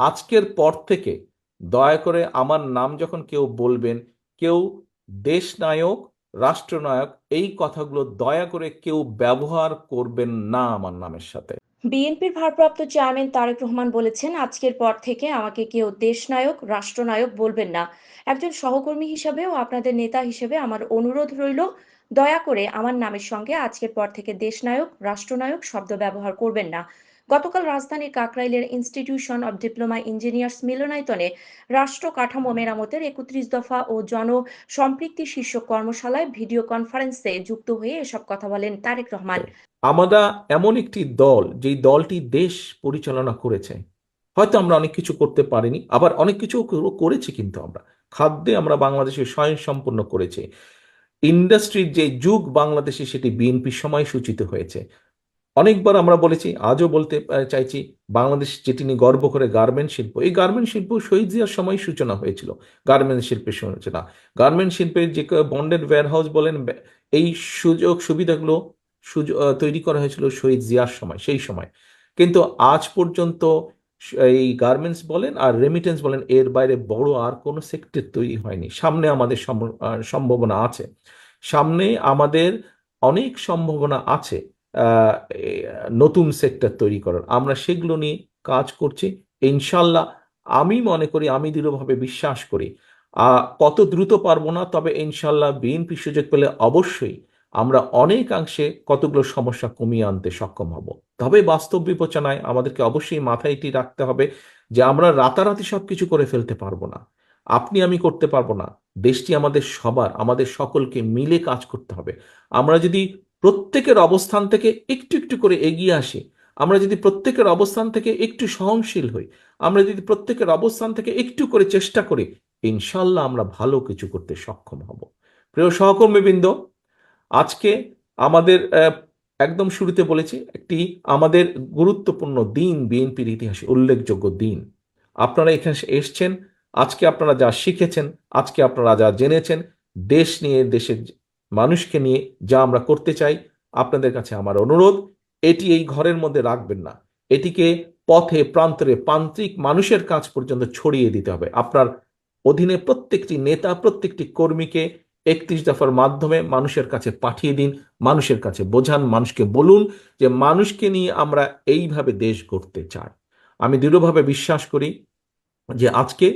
আজকের পর থেকে দয়া করে আমার নাম যখন কেউ বলবেন, কেউ দেশ নায়ক, রাষ্ট্রনায়ক এই কথাগুলো দয়া করে কেউ ব্যবহার করবেন না আমার নামের সাথে। বিএনপির ভারপ্রাপ্ত চেয়ারম্যান তারেক রহমান বলেছেন, আজকের পর থেকে আমাকে কেউ দেশনায়ক রাষ্ট্রনায়ক বলবেন না। একজন সহকর্মী হিসাবেও আপনাদের নেতা হিসেবে আমার অনুরোধ রইল, দয়া করে আমার নামের সঙ্গে আজকের পর থেকে দেশনায়ক রাষ্ট্রনায়ক শব্দ ব্যবহার করবেন না। গতকাল রাজধানীর কাকরাইলের ইনস্টিটিউশন অব ডিপ্লোমা ইঞ্জিনিয়ার্স মিলনায়তনে রাষ্ট্র কাঠামো মেরামতের ৩১ দফা ও জন সম্পৃক্তি শীর্ষক কর্মশালায় ভিডিও কনফারেন্সে যুক্ত হয়ে এসব কথা বলেন তারেক রহমান। আমরা এমন একটি দল, যেই দলটি দেশ পরিচালনা করেছে। হয়তো আমরা অনেক কিছু করতে পারিনি, আবার অনেক কিছু করেছি, কিন্তু আমরা খাদ্যে আমরা বাংলাদেশে স্বয়ংসম্পূর্ণ করেছি। ইন্ডাস্ট্রির যে যুগ বাংলাদেশে, সেটি বিএনপির সময় সূচিত হয়েছে। অনেকবার আমরা বলেছি, আজও বলতে চাইছি, বাংলাদেশ যেটি নিয়ে গর্ব করে গার্মেন্ট শিল্প, এই গার্মেন্ট শিল্প শহীদ জিয়ার সময় সূচনা হয়েছিল। গার্মেন্ট শিল্পের সূচনা, গার্মেন্ট শিল্পের যে বন্ডেড ওয়্যারহাউস বলেন, এই সুযোগ সুবিধাগুলো তৈরি করা হয়েছিল শহীদ জিয়ার সময়, সেই সময়। কিন্তু আজ পর্যন্ত এই গার্মেন্টস বলেন আর রেমিটেন্স বলেন, এর বাইরে বড় আর কোনো সেক্টর তৈরি হয়নি। সামনে আমাদের সম্ভাবনা আছে, সামনে আমাদের অনেক সম্ভাবনা আছে আহ, এ, নতুন সেক্টর তৈরি করার। আমরা সেগুলো নিয়ে কাজ করছি ইনশাল্লাহ। আমি মনে করি, আমি দৃঢ়ভাবে বিশ্বাস করি, কত দ্রুত পারবো না, তবে ইনশাল্লাহ বিএনপি সুযোগ পেলে অবশ্যই আমরা অনেকাংশে কতগুলো সমস্যা কমিয়ে আনতে সক্ষম হব। তবে বাস্তব বিবেচনায় আমাদেরকে অবশ্যই মাথায় এটি রাখতে হবে যে আমরা রাতারাতি সবকিছু করে ফেলতে পারবো না। আপনি আমি করতে পারবো না। দেশটি আমাদের সবার, আমাদের সকলকে মিলে কাজ করতে হবে। আমরা যদি প্রত্যেকের অবস্থান থেকে একটু একটু করে এগিয়ে আসি, আমরা যদি প্রত্যেকের অবস্থান থেকে একটু সহনশীল হই, আমরা যদি প্রত্যেকের অবস্থান থেকে একটু করে চেষ্টা করি, ইনশাল্লাহ আমরা ভালো কিছু করতে সক্ষম হব। প্রিয় সহকর্মীবৃন্দ, আজকে আমাদের একদম শুরুতে বলেছি, একটি আমাদের গুরুত্বপূর্ণ দিন, বিএনপির ইতিহাসে উল্লেখযোগ্য দিন। আপনারা এখানে এসছেন, আজকে আপনারা যা শিখেছেন, আজকে আপনারা যা জেনেছেন, দেশ নিয়ে, দেশের মানুষকে নিয়ে যা আমরা করতে চাই, আপনাদের কাছে আমার অনুরোধ, এটি এই ঘরের মধ্যে রাখবেন না। এটিকে পথে প্রান্তরে প্রান্তিক মানুষের কাছ পর্যন্ত ছড়িয়ে দিতে হবে। আপনার অধীনে প্রত্যেকটি নেতা, প্রত্যেকটি কর্মীকে ৩১ দফার মাধ্যমে মানুষের কাছে পাঠিয়ে দিন, মানুষের কাছে বোঝান, মানুষকে বলুন যে মানুষকে নিয়ে আমরা এইভাবে দেশ গড়তে চাই। আমি দৃঢ়ভাবে বিশ্বাস করি যে আজকে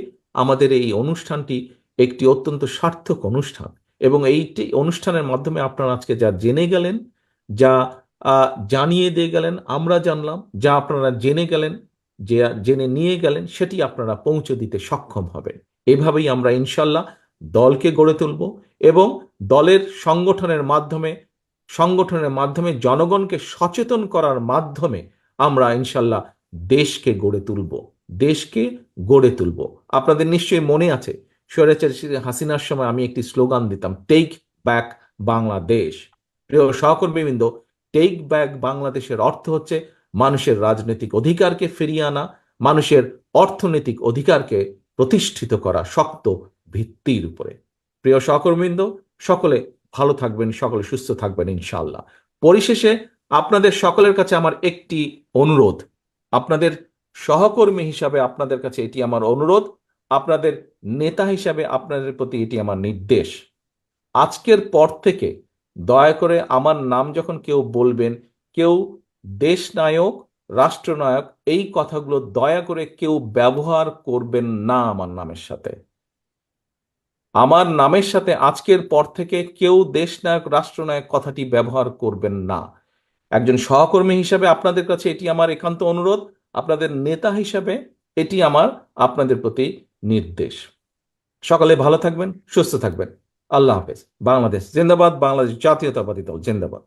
আমাদের এই অনুষ্ঠানটি একটি অত্যন্ত সার্থক অনুষ্ঠান, এবং এইটি অনুষ্ঠানের মাধ্যমে আপনারা আজকে যা জেনে গেলেন, যা জানিয়ে দিয়ে গেলেন, আমরা জানলাম, যা আপনারা জেনে গেলেন, যে জেনে নিয়ে গেলেন, সেটি আপনারা পৌঁছে দিতে সক্ষম হবে। এভাবেই আমরা ইনশাল্লাহ দলকে গড়ে তুলব, এবং দলের সংগঠনের মাধ্যমে জনগণকে সচেতন করার মাধ্যমে আমরা ইনশাল্লাহ দেশকে গড়ে তুলব, দেশকে গড়ে তুলব। আপনাদের নিশ্চয়ই মনে আছে, স্বৈরাচারী হাসিনার সময় আমি একটি স্লোগান দিতাম, টেক ব্যাক বাংলাদেশ। প্রিয় সহকর্মীবৃন্দ, টেক ব্যাক বাংলাদেশের অর্থ হচ্ছে মানুষের রাজনৈতিক অধিকারকে ফিরিয়ে আনা, মানুষের অর্থনৈতিক অধিকারকে প্রতিষ্ঠিত করা শক্ত ভিত্তির উপরে। প্রিয় সহকর্মীবৃন্দ, সকলে ভালো থাকবেন, সকলে সুস্থ থাকবেন ইনশাআল্লাহ। পরিশেষে আপনাদের সকলের কাছে আমার একটি অনুরোধ, আপনাদের সহকর্মী হিসাবে আপনাদের কাছে এটি আমার অনুরোধ, আপনাদের নেতা হিসাবে আপনাদের প্রতি এটি আমার নির্দেশ। আজকের পর থেকে দয়া করে আমার নাম যখন কেউ বলবেন, কেউ দেশ নায়ক, রাষ্ট্রনায়ক এই কথাগুলো দয়া করে কেউ ব্যবহার করবেন না আমার নামের সাথে। আমার নামের সাথে আজকের পর থেকে কেউ দেশনায়ক, রাষ্ট্রনায়ক কথাটি ব্যবহার করবেন না। একজন সহকর্মী হিসাবে আপনাদের কাছে এটি আমার একান্ত অনুরোধ, আপনাদের নেতা হিসাবে এটি আমার আপনাদের প্রতি নির্দেশ। সকালে ভালো থাকবেন, সুস্থ থাকবেন। আল্লাহ হাফেজ। বাংলাদেশ জিন্দাবাদ, বাংলাদেশ জাতীয়তাবাদী দল জিন্দাবাদ।